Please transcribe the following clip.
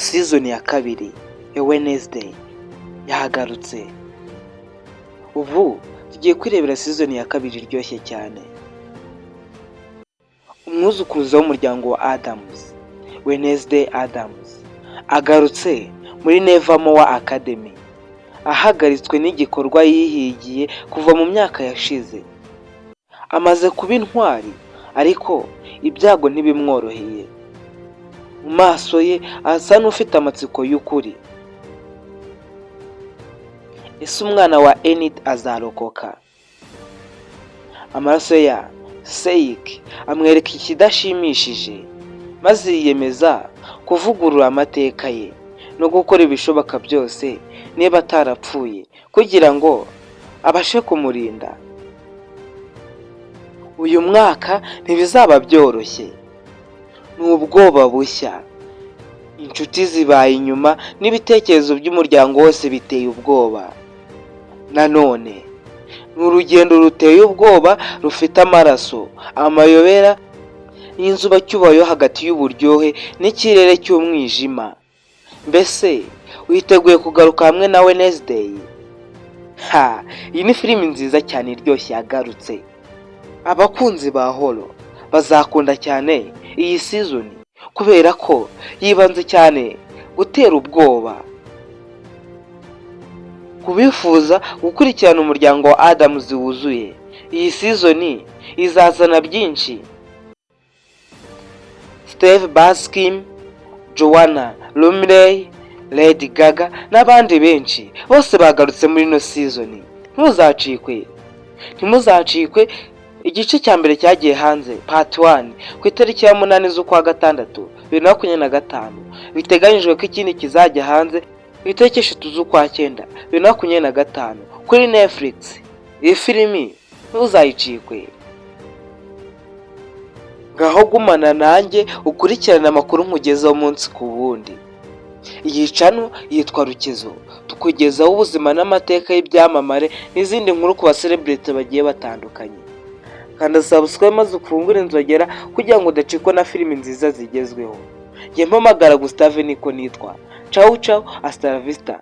season ya kabiri ya Wednesday yahagarutse. Ubu tugiye kwirebera season ya kabiri iryoshye cyane. Umwuzukuruza w'umuryango wa Adams, Wednesday Adams, agarutse muri Nevermore Academy, ahagaritswe n'igikorwa yihigiye kuva mu myaka yashize. Amaze kuba intwari, ariko ibyago ntibimworoheye. Mu maso ye asa n'ufite amatsiko y'ukuri. Ese umwana wa Enid azarokoka? Amaraso ya Seik amwereka ikidashimishije, maze yiyemeza kuvugurura amateka ye no gukora ibishoboka byose niba atarapfuye kugira ngo abashe kumurinda. Uyu mwaka ntibizaba byoroshye. Ni ubwoba bushya, inshuti zibaye inyuma n'ibitekerezo by'umuryango wose biteye ubwoba. Nanone ni urugendo ruteye ubwoba rufite amaraso, amayobera y'inzuba cyubayo hagati y'uburyohe n'ikirere cy'umwijima. Mbese witeguye kugaruka hamwe na Wednesday? Iyi ni filimi nziza cyane iryoshye yagarutse. Abakunzi ba horror bazakunda cyane iyi season kubera ko yibanze cyane gutera ubwoba. Kubifuza gukurikirana umuryango wa Adams wuzuye, iyi season izazana byinshi. Steve Baskin, Joanna Lumley, Lady Gaga n'abandi benshi bose bagarutse muri ino season. Ntimuzacikwe. Igice cya mbere cyagiye hanze part 1 ku itariki ya 8 z'ukwa gatandatu 2025. Biteganyijwe ko ikindi kizajya hanze ku itariki 3 z'ukwa 9 2025 kuri Netflix. Iyi filimi ntuzayicikwe. Ngaho gumana nanjye ukurikirana amakuru nkugezaho umunsi ku wundi. Iyi channel yitwa Rukezo, tukugezaho ubuzima n'amateka y'ibyamamare n'izindi nkuru ku celebrity bagiye batandukanye. Kanda subscribe maze ufungure inzogera kugira ngo udacikwa na filimi nziza zigezweho. Njye mpamagara Gustave niko nitwa. Ciao ciao, hasta la vista.